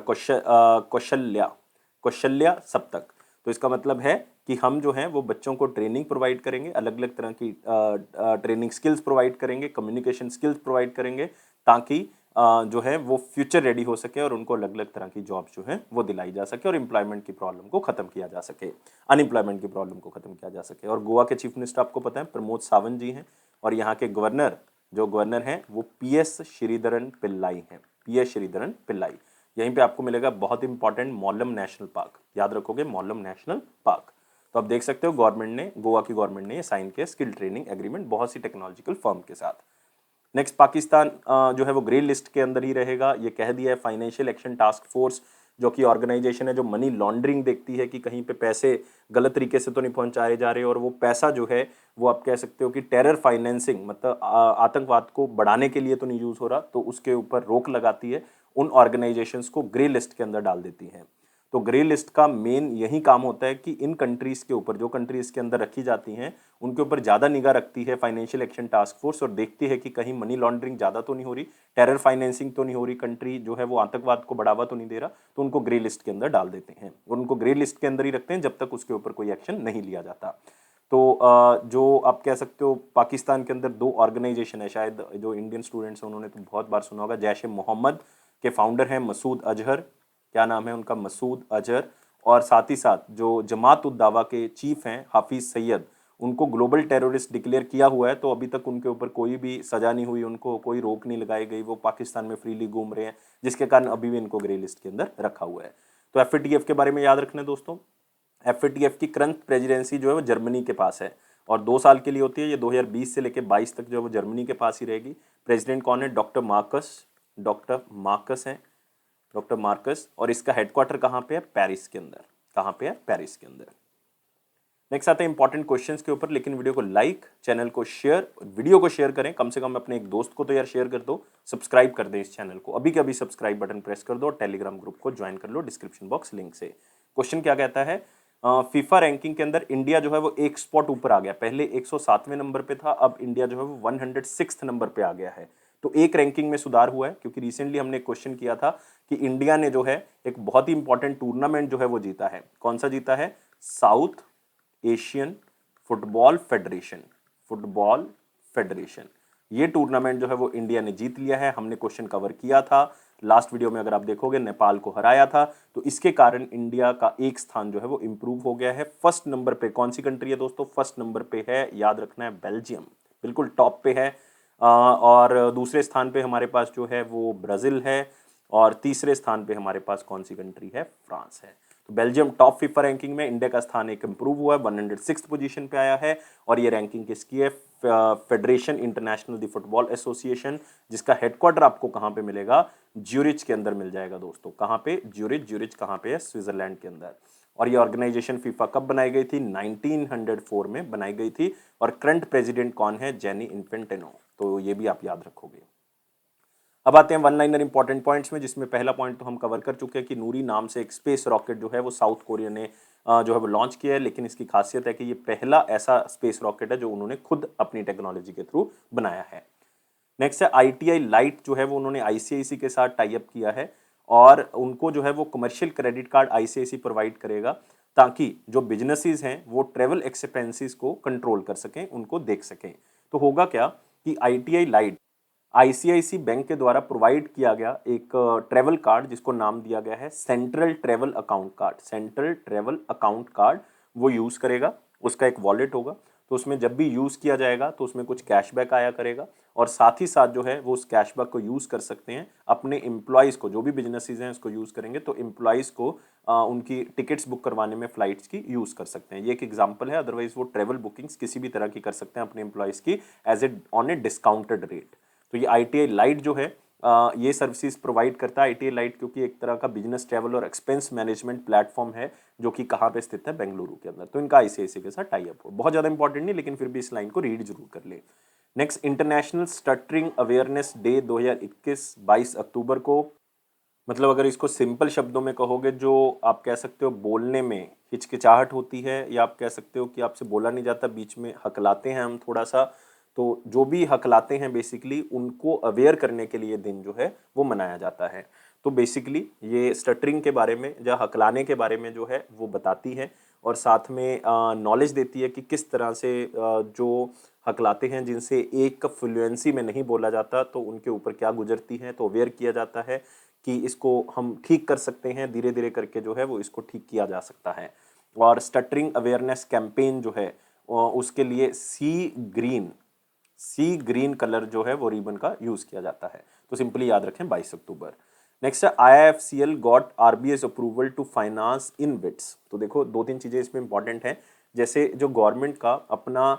A: कौशल्या सप्तक। तो इसका मतलब है कि हम जो हैं वो बच्चों को ट्रेनिंग प्रोवाइड करेंगे, अलग अलग तरह की ट्रेनिंग स्किल्स प्रोवाइड करेंगे, कम्युनिकेशन स्किल्स प्रोवाइड करेंगे ताकि जो है वो फ्यूचर रेडी हो सके और उनको अलग अलग तरह की जॉब जो है वो दिलाई जा सके और एम्प्लॉयमेंट की प्रॉब्लम को खत्म किया जा सके, अनएम्प्लॉयमेंट की प्रॉब्लम को खत्म किया जा सके। और गोवा के चीफ मिनिस्टर आपको पता है प्रमोद सावंत जी हैं, और यहाँ के गवर्नर हैं वो पीएस श्रीधरन पिल्लाई हैं, पीएस श्रीधरन पिल्लाई। यहीं पे आपको मिलेगा बहुत इंपॉर्टेंट मौलम नेशनल पार्क, याद रखोगे मौलम नेशनल पार्क। तो आप देख सकते हो गोवा की गवर्नमेंट ने साइन किया स्किल ट्रेनिंग एग्रीमेंट बहुत सी टेक्नोलॉजिकल फर्म के साथ। नेक्स्ट पाकिस्तान जो है वो ग्रे लिस्ट के अंदर ही रहेगा, ये कह दिया है। फाइनेंशियल एक्शन टास्क फोर्स जो कि ऑर्गेनाइजेशन है जो मनी लॉन्ड्रिंग देखती है कि कहीं पे पैसे गलत तरीके से तो नहीं पहुंचाए जा रहे, और वो पैसा जो है वो आप कह सकते हो कि टेरर फाइनेंसिंग मतलब आतंकवाद को बढ़ाने के लिए तो नहीं यूज हो रहा, तो उसके ऊपर रोक लगाती है, उन ऑर्गेनाइजेशंस को ग्रे लिस्ट के अंदर डाल देती हैं। तो ग्रे लिस्ट का मेन यही काम होता है कि इन कंट्रीज के ऊपर, जो कंट्रीज के अंदर रखी जाती हैं उनके ऊपर ज़्यादा निगाह रखती है फाइनेंशियल एक्शन टास्क फोर्स और देखती है कि कहीं मनी लॉन्ड्रिंग ज़्यादा तो नहीं हो रही, टेरर फाइनेंसिंग तो नहीं हो रही, कंट्री जो है वो आतंकवाद को बढ़ावा तो नहीं दे रहा, तो उनको ग्रे लिस्ट के अंदर डाल देते हैं और उनको ग्रे लिस्ट के अंदर ही रखते हैं जब तक उसके ऊपर कोई एक्शन नहीं लिया जाता। तो जो आप कह सकते हो पाकिस्तान के अंदर दो ऑर्गेनाइजेशन है, शायद जो इंडियन स्टूडेंट्स हैं उन्होंने तो बहुत बार सुना होगा, जैश ए मोहम्मद के फाउंडर हैं मसूद अजहर, क्या नाम है उनका, मसूद अजहर, और साथ ही साथ जो जमात उद दावा के चीफ हैं हाफिज सैयद, उनको ग्लोबल टेररिस्ट डिक्लेयर किया हुआ है। तो अभी तक उनके ऊपर कोई भी सजा नहीं हुई, उनको कोई रोक नहीं लगाई गई, वो पाकिस्तान में फ्रीली घूम रहे हैं, जिसके कारण अभी भी इनको ग्रे लिस्ट के अंदर रखा हुआ है। तो एफएटीएफ के बारे में याद रखना है दोस्तों, एफएटीएफ की करंट प्रेसिडेंसी जो है वो जर्मनी के पास है और 2 साल के लिए होती है। ये 2020 से लेकर 22 तक जो है वो जर्मनी के पास ही रहेगी। प्रेसिडेंट कौन है, डॉक्टर मार्कस डॉक्टर मार्कस हैं, डॉक्टर मार्कस, और इसका हेडक्वार्टर कहाँ पे है? पेरिस के अंदर। कहाँ पे है? पेरिस के अंदर। नेक्स्ट आते हैं इंपॉर्टेंट क्वेश्चंस के ऊपर, लेकिन वीडियो को लाइक, चैनल को शेयर, वीडियो को शेयर करें, कम से कम अपने एक दोस्त को तो यार शेयर कर दो, सब्सक्राइब कर दें इस चैनल को, अभी के अभी सब्सक्राइब बटन प्रेस कर दो और टेलीग्राम ग्रुप को ज्वाइन कर लो डिस्क्रिप्शन बॉक्स लिंक से। क्वेश्चन क्या कहता है? फीफा रैंकिंग के अंदर इंडिया जो है वो एक स्पॉट ऊपर आ गया, पहले 107वें नंबर पे था, अब इंडिया जो है वो 106 नंबर पे आ गया है। तो एक रैंकिंग में सुधार हुआ है, क्योंकि रिसेंटली हमने क्वेश्चन किया था कि इंडिया ने जो है एक बहुत ही इंपॉर्टेंट टूर्नामेंट जो है वो जीता है। कौन सा जीता है? South Asian football federation, football federation, ये टूर्नामेंट जो है वो इंडिया ने जीत लिया है। हमने क्वेश्चन कवर किया था लास्ट वीडियो में, अगर आप देखोगे नेपाल को हराया था, तो इसके कारण इंडिया का एक स्थान जो है वो इंप्रूव हो गया है। फर्स्ट नंबर पे कौन सी कंट्री है दोस्तों? फर्स्ट नंबर पे है, याद रखना है, बेल्जियम, बिल्कुल टॉप पे है। और दूसरे स्थान पे हमारे पास जो है वो ब्राजील है, और तीसरे स्थान पे हमारे पास कौन सी कंट्री है? फ्रांस है। तो बेल्जियम टॉप फीफा रैंकिंग में, इंडिया का स्थान एक इंप्रूव हुआ है, 106 पोजीशन पे आया है। और ये रैंकिंग किसकी है? Federation international the football association, जिसका हेडक्वार्टर आपको कहाँ पे मिलेगा? ज्यूरिच के अंदर मिल जाएगा दोस्तों। कहाँ पे? ज्यूरिच। ज्यूरिच कहाँ पे है? स्विट्जरलैंड के अंदर। और ये ऑर्गेनाइजेशन फीफा कब बनाई गई थी? 1904 में बनाई गई थी। और करंट प्रेसिडेंट कौन है? Jenny Infantino. तो ये भी आप याद रखोगे। अब आते हैं वन लाइनर इंपॉर्टेंट पॉइंट्स में, जिसमें पहला पॉइंट तो हम कवर कर चुके हैं कि नूरी नाम से एक स्पेस रॉकेट जो है वो साउथ कोरिया ने जो है वो लॉन्च किया है, लेकिन इसकी खासियत है कि ये पहला ऐसा स्पेस रॉकेट है जो उन्होंने खुद अपनी टेक्नोलॉजी के थ्रू बनाया है। नेक्स्ट है ITI लाइट, जो है वो उन्होंने ICICI के साथ टाई अप किया है, और उनको जो है वो commercial credit card ICICI provide करेगा, ताकि जो बिजनेसेस हैं वो ट्रेवल एक्सपेंसेस को कंट्रोल कर सकें, उनको देख सकें। तो होगा क्या कि ITI लाइट ICICI बैंक के द्वारा प्रोवाइड किया गया एक ट्रेवल कार्ड, जिसको नाम दिया गया है central travel account card. Central travel account card वो यूज़ करेगा, उसका एक वॉलेट होगा, तो उसमें जब भी यूज़ किया जाएगा तो उसमें कुछ कैशबैक आया करेगा, और साथ ही साथ जो है वो उस कैशबैक को यूज़ कर सकते हैं अपने एम्प्लॉयज़ को, जो भी बिजनेसेस हैं उसको यूज़ करेंगे तो एम्प्लॉयज़ को उनकी टिकट्स बुक करवाने में, फ्लाइट्स की यूज़ कर सकते हैं। ये एक एग्जाम्पल है, अदरवाइज वो ट्रेवल बुकिंग्स किसी भी तरह की कर सकते हैं अपने एम्प्लॉयज़ की as a on a discounted rate. तो ये ITI लाइट जो है ये सर्विसेज प्रोवाइड करता है। ITI लाइट क्योंकि एक तरह का बिजनेस ट्रैवल और एक्सपेंस मैनेजमेंट प्लेटफॉर्म है, जो कि कहाँ पे स्थित है? बेंगलुरु के अंदर। तो इनका ICICI के साथ टाई अप हो, बहुत ज़्यादा इंपॉर्टेंट नहीं, लेकिन फिर भी इस लाइन को रीड जरूर कर ले। Next, international stuttering awareness day 2021 22 अक्टूबर को, मतलब अगर इसको सिंपल शब्दों में कहोगे, जो आप कह सकते हो बोलने में हिचकिचाहट होती है, या आप कह सकते हो कि आपसे बोला नहीं जाता, बीच में हकलाते हैं हम थोड़ा सा, तो जो भी हकलाते हैं बेसिकली उनको अवेयर करने के लिए दिन जो है वो मनाया जाता है। तो बेसिकली ये स्टटरिंग के बारे में या हकलाने के बारे में जो है वो बताती है, और साथ में नॉलेज देती है कि किस तरह से जो हकलाते हैं जिनसे एक फ्लुएंसी में नहीं बोला जाता, तो उनके ऊपर क्या गुजरती है, तो अवेयर किया जाता है कि इसको हम ठीक कर सकते हैं, धीरे धीरे करके जो है वो इसको ठीक किया जा सकता है। और स्टटरिंग अवेयरनेस कैंपेन जो है उसके लिए सी ग्रीन कलर जो है वो रिबन का यूज किया जाता है। तो सिंपली याद रखें 22 अक्टूबर। नेक्स्ट है IIFCL got RBI's approval to finance InvITs. तो देखो दो तीन चीजें इसमें इंपॉर्टेंट हैं, जैसे जो गवर्नमेंट का अपना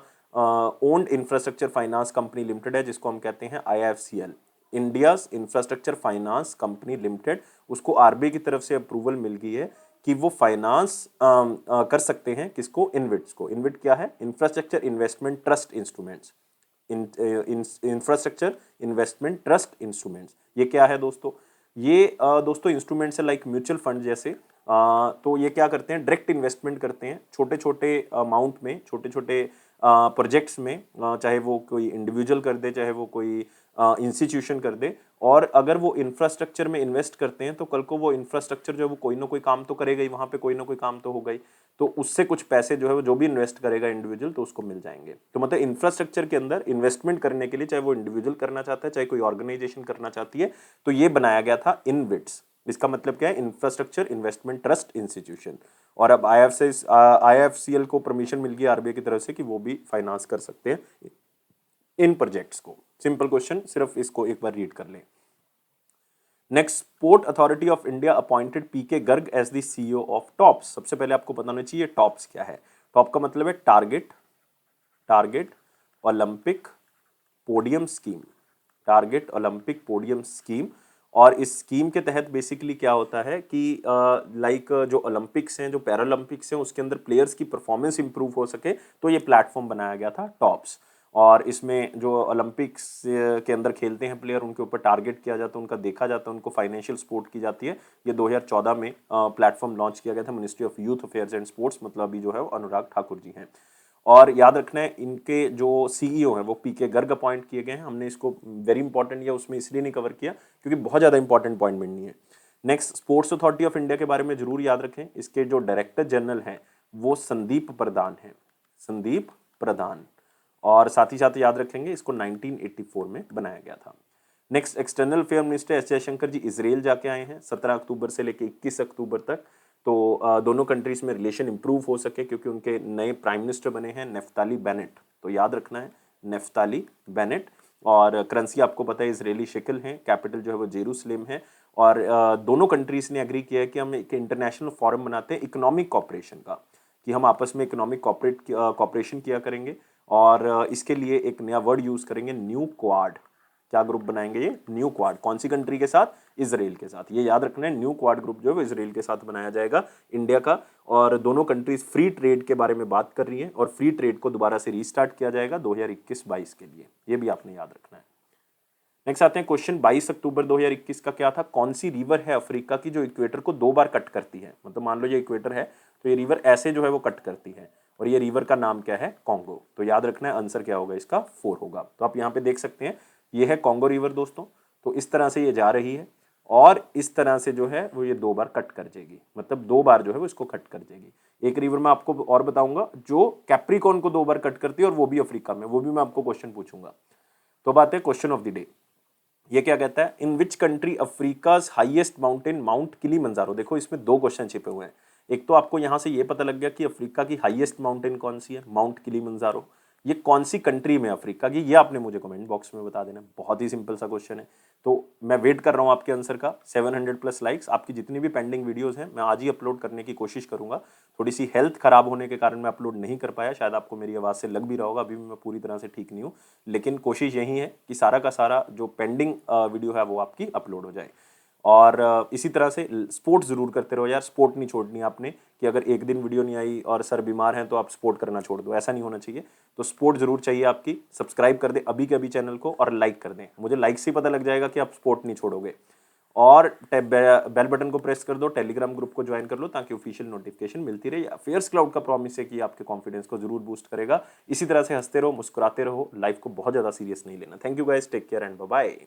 A: owned infrastructure finance company limited है, जिसको हम कहते हैं IIFCL, India's infrastructure finance company limited, उसको RBI की तरफ से अप्रूवल मिल गई है कि वो फाइनेंस कर सकते हैं किसको? इनविट्स को। इनविट क्या है? Infrastructure investment trust instruments, infrastructure investment trust instruments. ये क्या है दोस्तों? ये दोस्तों इंस्ट्रूमेंट्स है लाइक म्यूचुअल फंड जैसे। तो ये क्या करते हैं? डायरेक्ट इन्वेस्टमेंट करते हैं छोटे छोटे अमाउंट में, छोटे छोटे प्रोजेक्ट्स में, चाहे वो कोई इंडिविजुअल कर दे, चाहे वो कोई इंस्टीट्यूशन कर दे, और अगर वो इंफ्रास्ट्रक्चर में इन्वेस्ट करते हैं तो कल को वो इंफ्रास्ट्रक्चर जो है वो कोई ना कोई काम तो करेगा ही, वहां पे कोई ना कोई काम तो होगा ही, तो उससे कुछ पैसे जो है वो जो भी इन्वेस्ट करेगा इंडिविजुअल तो उसको मिल जाएंगे। तो मतलब इंफ्रास्ट्रक्चर के अंदर इन्वेस्टमेंट करने के लिए, चाहे वो इंडिविजुअल करना चाहता है, चाहे कोई ऑर्गेनाइजेशन करना चाहती है, तो ये बनाया गया था इनविट्स। इसका मतलब क्या है? Infrastructure investment trust institution. और अब IIFCL को परमिशन मिल गई RBI की तरफ से कि वो भी फाइनेंस कर सकते हैं इन प्रोजेक्ट्स को। सिंपल क्वेश्चन, सिर्फ इसको एक बार रीड कर लें। Next, port authority of India appointed PK Garg as the CEO of TOPS. सबसे पहले आपको पता होना चाहिए टॉप्स क्या है। टॉप का मतलब है target Olympic podium scheme, target Olympic podium scheme. और इस स्कीम के तहत बेसिकली क्या होता है कि लाइक जो ओलंपिक्स हैं, जो पैरालंपिक्स हैं, उसके अंदर प्लेयर्स की परफॉर्मेंस इंप्रूव हो सके, तो ये प्लेटफॉर्म बनाया गया था टॉप्स। और इसमें जो ओलंपिक्स के अंदर खेलते हैं प्लेयर, उनके ऊपर टारगेट किया जाता है, उनका देखा जाता है, उनको फाइनेंशियल सपोर्ट की जाती है। ये 2014 में प्लेटफॉर्म लॉन्च किया गया था ministry of youth affairs and sports, मतलब अभी जो है वो अनुराग ठाकुर जी हैं। और याद रखना है, इनके जो सीईओ हैं वो पीके गर्ग अपॉइंट किए गए हैं। हमने इसको वेरी इंपॉर्टेंट या उसमें इसलिए नहीं कवर किया क्योंकि बहुत ज़्यादा इंपॉर्टेंट पॉइंट नहीं है। Next, sports authority of India के बारे में जरूर याद रखें। इसके जो डायरेक्टर जनरल हैं वो संदीप प्रधान हैं, संदीप प्रधान। और साथ ही साथ याद रखेंगे इसको 1984 में बनाया गया था। Next, external affair minister S Jaishankar ji Israel जाके आए हैं 17 अक्टूबर से लेकर 21 अक्टूबर तक। तो दोनों कंट्रीज में रिलेशन इंप्रूव हो सके क्योंकि उनके नए प्राइम मिनिस्टर बने हैं नेफ्ताली बेनेट, तो याद रखना है नेफ्ताली बेनेट। और करेंसी आपको पता है इजरायली शिकल है, कैपिटल जो है वो जेरूसलेम है। और दोनों कंट्रीज ने एग्री किया है कि हम एक इंटरनेशनल फोरम बनाते हैं इकोनॉमिक कॉपरेशन का, कि हम आपस में इकोनॉमिक कॉपरेशन किया करेंगे। और इसके लिए एक नया वर्ड यूज करेंगे, न्यू क्वाड। क्या ग्रुप बनाएंगे ये? New quad. कौन सी कंट्री के साथ? इजराइल के साथ। ये याद रखना है, न्यू क्वाड ग्रुप जो है वो इजराइल के साथ बनाया जाएगा, इंडिया का। और दोनों कंट्रीज फ्री ट्रेड के बारे में बात कर रही हैं और फ्री ट्रेड को दोबारा से रीस्टार्ट किया जाएगा 2021-22 के लिए। ये भी आपने याद रखना है। नेक्स्ट आते हैं क्वेश्चन, 22 अक्टूबर 2021 का क्या था? कौन सी रिवर है अफ्रीका की जो इक्वेटर को 2 बार कट करती है? मतलब मान लो ये इक्वेटर है तो ये रिवर ऐसे जो है वो कट करती है, और ये रिवर का नाम क्या है? कॉन्गो। तो याद रखना है आंसर क्या होगा इसका? 4 होगा। तो आप यहाँ पे देख सकते हैं ये है कॉन्गो रिवर दोस्तों। तो इस तरह से ये जा रही है और इस तरह से जो है वो ये 2 बार कट कर जाएगी, मतलब 2 बार जो है वो इसको कट कर जाएगी। एक रिवर मैं आपको और बताऊंगा जो कैप्रिकॉन को 2 बार कट करती है और वो भी अफ्रीका में, वो भी मैं आपको क्वेश्चन पूछूंगा। तो बात है क्वेश्चन ऑफ द डे। ये क्या कहता है? In which country Africa's highest mountain mount Kilimanjaro. देखो इसमें 2 क्वेश्चन छिपे हुए हैं। एक तो आपको यहां से ये पता लग गया कि अफ्रीका की हाईएस्ट माउंटेन कौन सी है, माउंट किलीमंजारो। ये कौन सी कंट्री में अफ्रीका की, ये आपने मुझे कमेंट बॉक्स में बता देना। बहुत ही सिंपल सा क्वेश्चन है। तो मैं वेट कर रहा हूं आपके आंसर का। 700+ लाइक्स, आपकी जितनी भी पेंडिंग वीडियोस हैं मैं आज ही अपलोड करने की कोशिश करूंगा। थोड़ी सी हेल्थ खराब होने के कारण मैं अपलोड नहीं कर पाया, शायद आपको मेरी आवाज़ से लग भी रहा होगा, अभी भी मैं पूरी तरह से ठीक नहीं हूँ। लेकिन कोशिश यही है कि सारा का सारा जो पेंडिंग वीडियो है वो आपकी अपलोड हो जाए। और इसी तरह से स्पोर्ट ज़रूर करते रहो यार, स्पोर्ट नहीं छोड़नी आपने कि अगर एक दिन वीडियो नहीं आई और सर बीमार हैं तो आप स्पोर्ट करना छोड़ दो, ऐसा नहीं होना चाहिए। तो स्पोर्ट ज़रूर चाहिए आपकी। सब्सक्राइब कर दें अभी के अभी चैनल को और लाइक कर दें, मुझे लाइक से ही पता लग जाएगा कि आप स्पोर्ट नहीं छोड़ोगे। और बेल बटन को प्रेस कर दो, टेलीग्राम ग्रुप को ज्वाइन कर लो ताकि ऑफिशियल नोटिफिकेशन मिलती रहे। अफेयर्स क्लाउड का प्रॉमिस है कि आपके कॉन्फिडेंस को जरूर बूस्ट करेगा। इसी तरह से हंसते रहो, मुस्कुराते रहो, लाइफ को बहुत ज़्यादा सीरियस नहीं लेना। Thank you guys, take care and bye bye.